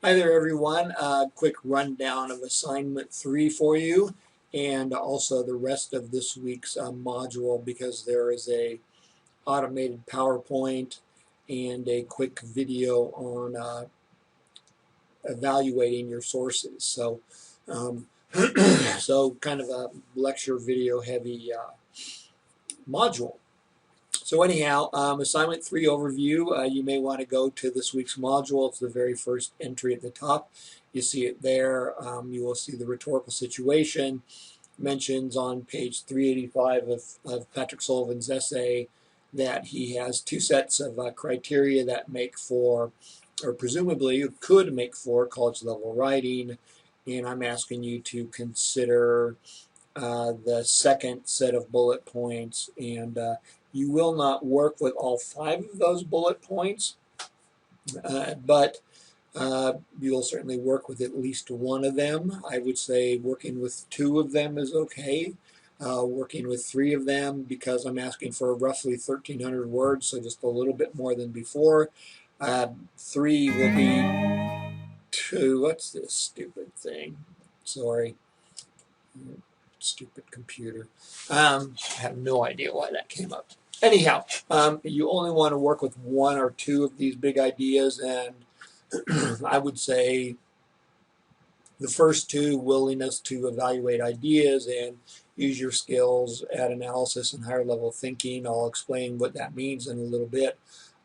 Hi there, everyone. Quick rundown of assignment 3 for you, and also the rest of this week's module, because there is a automated PowerPoint and a quick video on evaluating your sources. Um, so kind of a lecture video heavy module. So anyhow, assignment 3 overview, you may want to go to this week's module. It's the very first entry at the top. You see it there. You will see the rhetorical situation. Mentions on page 385 of Patrick Sullivan's essay that he has two sets of criteria that make for, or presumably could make for, college level writing. And I'm asking you to consider the second set of bullet points, and you will not work with all 5 of those bullet points, but you'll certainly work with at least one of them. I would say working with 2 of them is okay. Working with 3 of them, because I'm asking for roughly 1,300 words, so just a little bit more than before. 3 will be 2. What's this stupid thing? Sorry. Stupid computer. I have no idea why that came up. Anyhow, you only want to work with 1 or 2 of these big ideas, and I would say the first 2, willingness to evaluate ideas and use your skills at analysis and higher level thinking. I'll explain what that means in a little bit.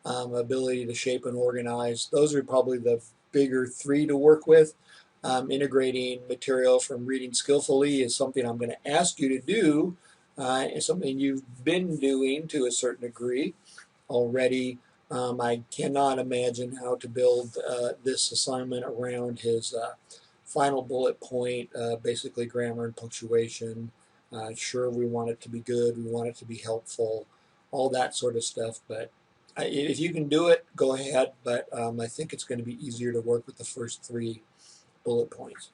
Ability to shape and organize. Those are probably the bigger 3 to work with. Integrating material from reading skillfully is something I'm going to ask you to do. It's something you've been doing to a certain degree already. I cannot imagine how to build this assignment around his final bullet point, basically grammar and punctuation. Sure, we want it to be good, we want it to be helpful, all that sort of stuff, but if you can do it, go ahead, but I think it's going to be easier to work with the first 3 bullet points.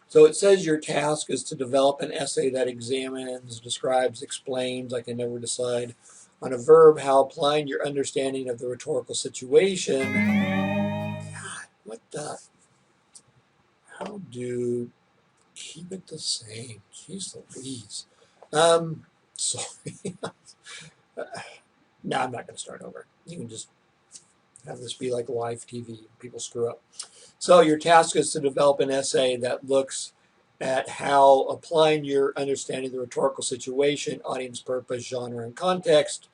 So it says your task is to develop an essay that examines, describes, explains, I can never decide, on a verb how applying your understanding of the rhetorical situation. God, what the? How do keep it the same? Jeez Louise. Sorry. No, I'm not going to start over. You can just have this be like live TV. People screw up. So your task is to develop an essay that looks at how applying your understanding of the rhetorical situation, audience purpose, genre, and context,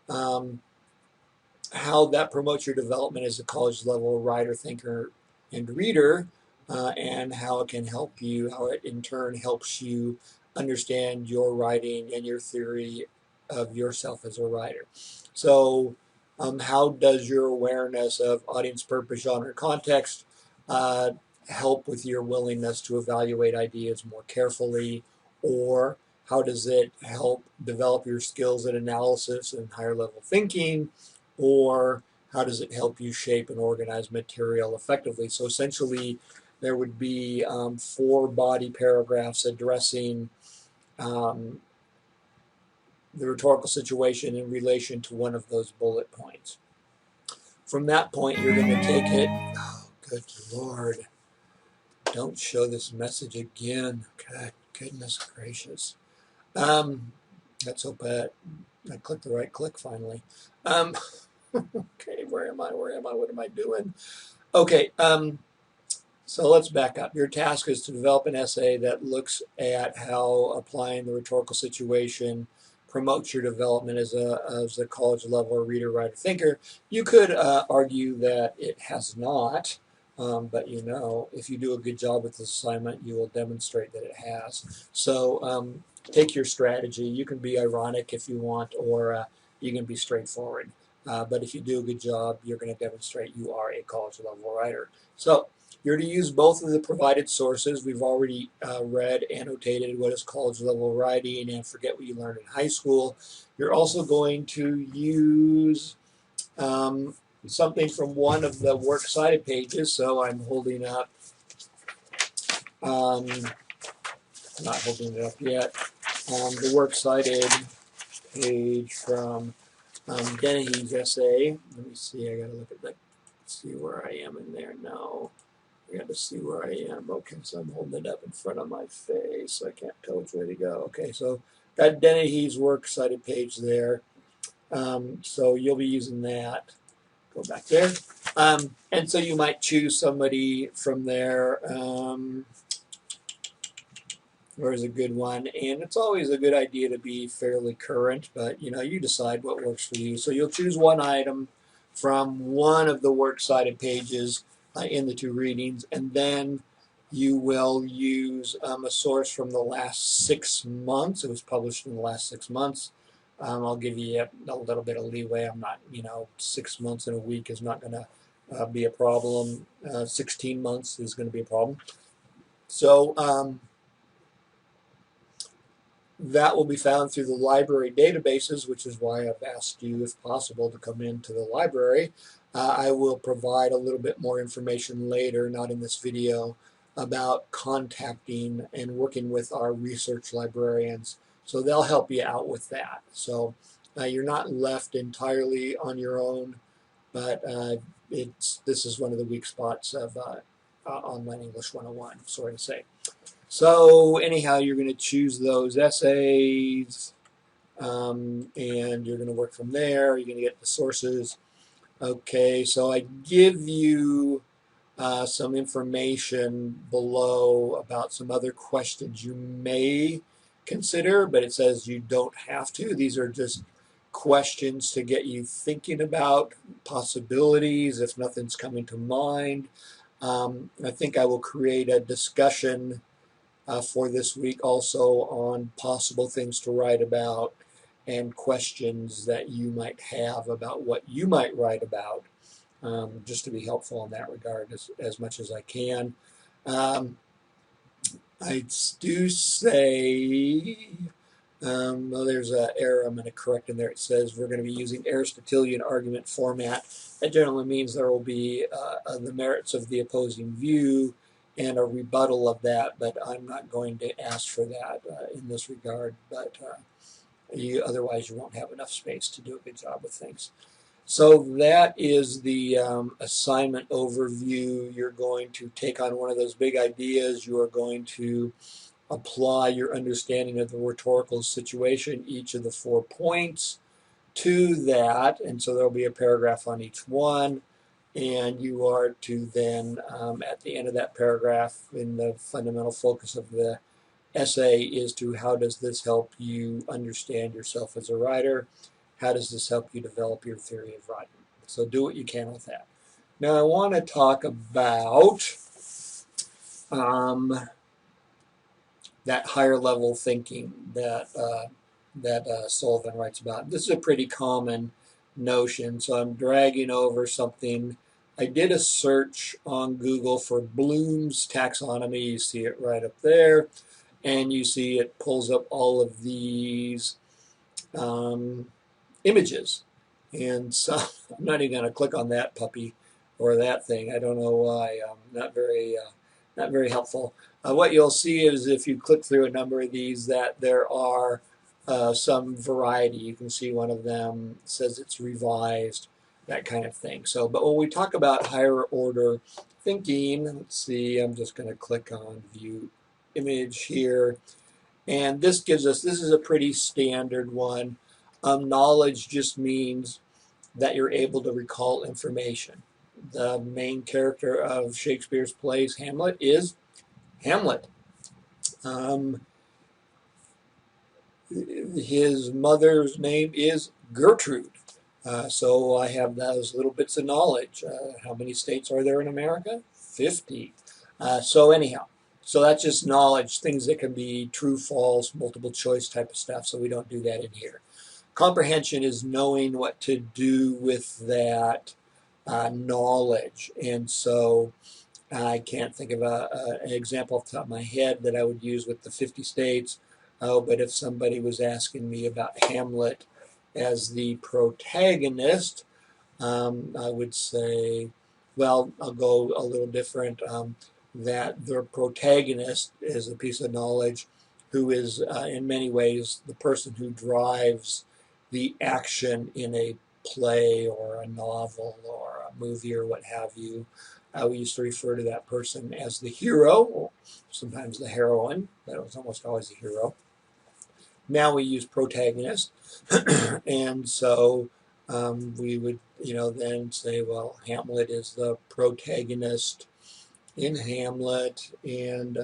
how that promotes your development as a college level writer, thinker, and reader, and how it can help you, how it in turn helps you understand your writing and your theory of yourself as a writer. So how does your awareness of audience purpose, genre, context help with your willingness to evaluate ideas more carefully? Or how does it help develop your skills at analysis and higher level thinking? Or how does it help you shape and organize material effectively? So essentially, there would be 4 body paragraphs addressing the rhetorical situation in relation to one of those bullet points. From that point, you're going to take it. Oh, good Lord. Don't show this message again. God, goodness gracious. Let's hope I clicked the right click finally. Okay, where am I? What am I doing? Okay, so let's back up. Your task is to develop an essay that looks at how applying the rhetorical situation promotes your development as a college level reader, writer, thinker. You could argue that it has not, but you know, if you do a good job with this assignment, you will demonstrate that it has. So take your strategy. You can be ironic if you want, or you can be straightforward. But if you do a good job, you're going to demonstrate you are a college level writer. So you're to use both of the provided sources. We've already read, annotated what is college level writing and forget what you learned in high school. You're also going to use something from one of the works cited pages. So I'm holding up, not holding it up yet, the works cited page from Dennehy's essay. Let me see, I got to look at that. see where I am in there now. I got to see where I am. Okay, so I'm holding it up in front of my face, so I can't tell which way to go. Okay, so got Dennehy's works cited page there. So you'll be using that. Go back there. And so you might choose somebody from there. Where's a good one? And it's always a good idea to be fairly current, but you decide what works for you. So you'll choose one item from one of the works cited pages in the two readings, and then you will use a source from the last 6 months. It was published in the last 6 months. I'll give you a little bit of leeway. I'm not, 6 months in a week is not going to be a problem. 16 months is going to be a problem. So that will be found through the library databases, which is why I've asked you, if possible, to come into the library. I will provide a little bit more information later, not in this video, about contacting and working with our research librarians. So they'll help you out with that. So you're not left entirely on your own, but this is one of the weak spots of Online English 101, sorry to say. So anyhow, you're going to choose those essays, and you're going to work from there. You're going to get the sources. Okay, so I give you some information below about some other questions you may consider, but it says you don't have to. These are just questions to get you thinking about possibilities if nothing's coming to mind. I think I will create a discussion for this week also on possible things to write about and questions that you might have about what you might write about, just to be helpful in that regard as much as I can. I do say, well, there's an error I'm going to correct in there. It says we're going to be using Aristotelian argument format. That generally means there will be the merits of the opposing view and a rebuttal of that, but I'm not going to ask for that in this regard. But otherwise, you won't have enough space to do a good job with things. So that is the assignment overview. You're going to take on one of those big ideas. You are going to apply your understanding of the rhetorical situation, each of the 4 points, to that. And so there will be a paragraph on each one. And you are to then, at the end of that paragraph, in the fundamental focus of the essay, is to how does this help you understand yourself as a writer? How does this help you develop your theory of writing? So do what you can with that. Now I want to talk about that higher level thinking that Sullivan writes about. This is a pretty common notion, so I'm dragging over something. I did a search on Google for Bloom's taxonomy. You see it right up there, and you see it pulls up all of these images. And so I'm not even going to click on that puppy or that thing. I don't know why. Not very helpful. What you'll see is if you click through a number of these that there are some variety. You can see one of them says it's revised, that kind of thing. So, but when we talk about higher order thinking, let's see, I'm just going to click on view image here. And this gives us, this is a pretty standard one. Knowledge just means that you're able to recall information. The main character of Shakespeare's plays, Hamlet, is Hamlet. His mother's name is Gertrude. So I have those little bits of knowledge. How many states are there in America? 50. So anyhow, so that's just knowledge, things that can be true, false, multiple choice type of stuff, so we don't do that in here. Comprehension is knowing what to do with that knowledge. And so I can't think of an example off the top of my head that I would use with the 50 states. But if somebody was asking me about Hamlet as the protagonist, I would say, well, I'll go a little different, that the protagonist is a piece of knowledge who is in many ways the person who drives the action in a play or a novel or movie or what have you. We used to refer to that person as the hero, or sometimes the heroine, but it was almost always the hero. Now we use protagonist, and so we would, then say, well, Hamlet is the protagonist in Hamlet, and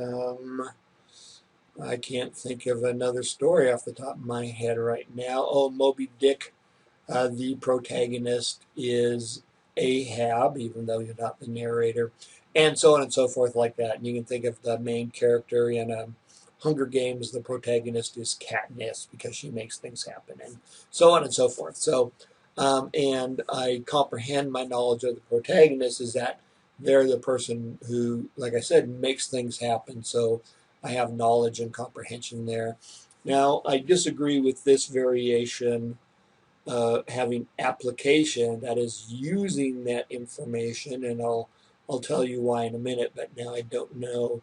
I can't think of another story off the top of my head right now. Oh, Moby Dick, the protagonist is Ahab, even though he's not the narrator, and so on and so forth like that. And you can think of the main character in Hunger Games, the protagonist is Katniss because she makes things happen, and so on and so forth. So, and I comprehend my knowledge of the protagonist is that they're the person who, like I said, makes things happen. So I have knowledge and comprehension there. Now, I disagree with this variation having application, that is using that information, and I'll tell you why in a minute, but now I don't know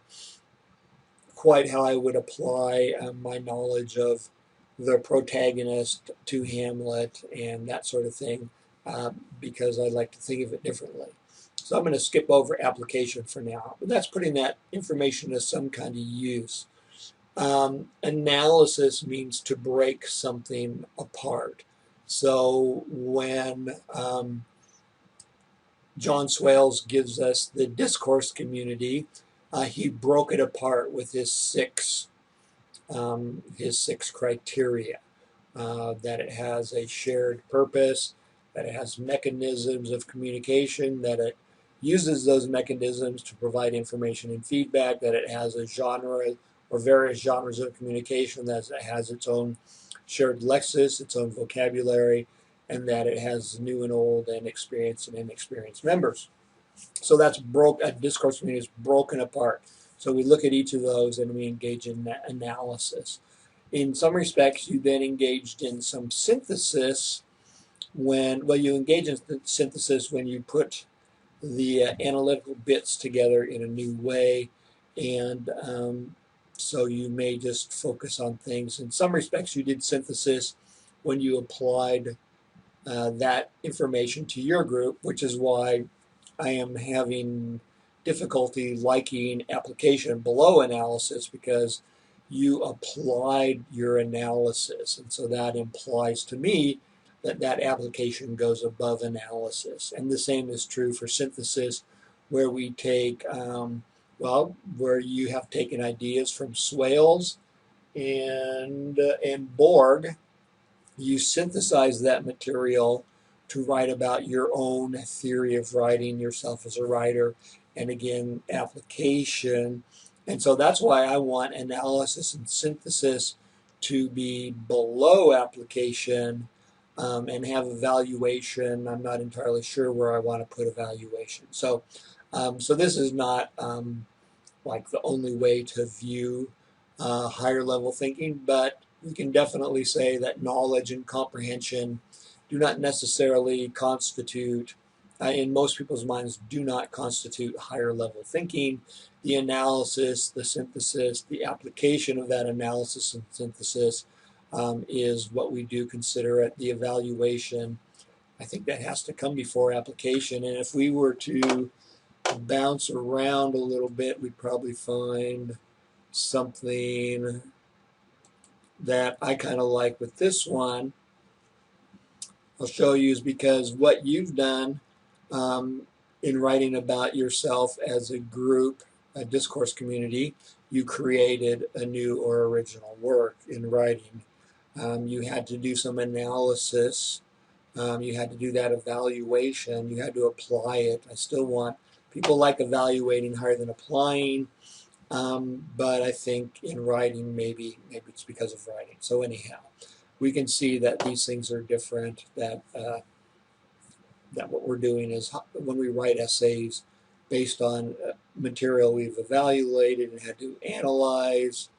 quite how I would apply my knowledge of the protagonist to Hamlet and that sort of thing, because I like to think of it differently. So I'm going to skip over application for now, but that's putting that information to some kind of use. Analysis means to break something apart. So when John Swales gives us the discourse community, he broke it apart with his six criteria. That it has a shared purpose, that it has mechanisms of communication, that it uses those mechanisms to provide information and feedback, that it has a genre or various genres of communication, that it has its own shared lexis, its own vocabulary, and that it has new and old and experienced and inexperienced members. So that's a discourse community is broken apart. So we look at each of those and we engage in that analysis. In some respects, you then engaged in some synthesis you engage in synthesis when you put the analytical bits together in a new way, and so you may just focus on things. In some respects, you did synthesis when you applied that information to your group, which is why I am having difficulty liking application below analysis, because you applied your analysis, and so that implies to me that that application goes above analysis. And the same is true for synthesis, where we take where you have taken ideas from Swales and Borg. You synthesize that material to write about your own theory of writing, yourself as a writer, and again, application. And so that's why I want analysis and synthesis to be below application and have evaluation. I'm not entirely sure where I want to put evaluation. So, so this is not like the only way to view higher level thinking, but we can definitely say that knowledge and comprehension do not necessarily constitute, in most people's minds, do not constitute higher level thinking. The analysis, the synthesis, the application of that analysis and synthesis is what we do consider it. The evaluation, I think that has to come before application. And if we were to bounce around a little bit, we'd probably find something that I kind of like with this one. I'll show you is because what you've done in writing about yourself as a group, a discourse community, you created a new or original work in writing. You had to do some analysis. You had to do that evaluation. You had to apply it. I still want people like evaluating higher than applying. But I think in writing, maybe it's because of writing. So anyhow, we can see that these things are different, that what we're doing is when we write essays based on material we've evaluated and had to analyze.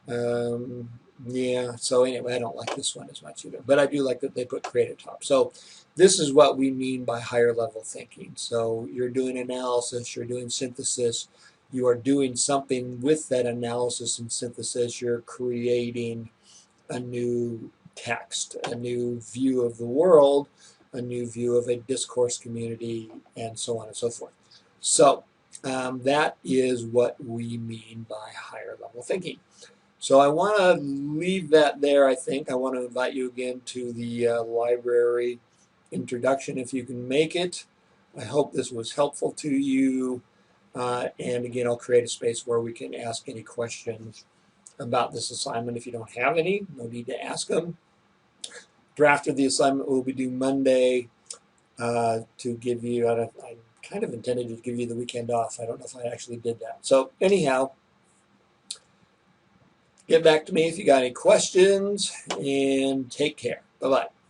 Yeah, so anyway, I don't like this one as much either, but I do like that they put create at top. So this is what we mean by higher level thinking. So you're doing analysis, you're doing synthesis, you are doing something with that analysis and synthesis. You're creating a new text, a new view of the world, a new view of a discourse community, and so on and so forth. So that is what we mean by higher level thinking. So I want to leave that there, I think. I want to invite you again to the library introduction if you can make it. I hope this was helpful to you. And again, I'll create a space where we can ask any questions about this assignment. If you don't have any, no need to ask them. Draft of the assignment will be due Monday to give you, I kind of intended to give you the weekend off. I don't know if I actually did that. So anyhow, get back to me if you got any questions, and take care. Bye-bye.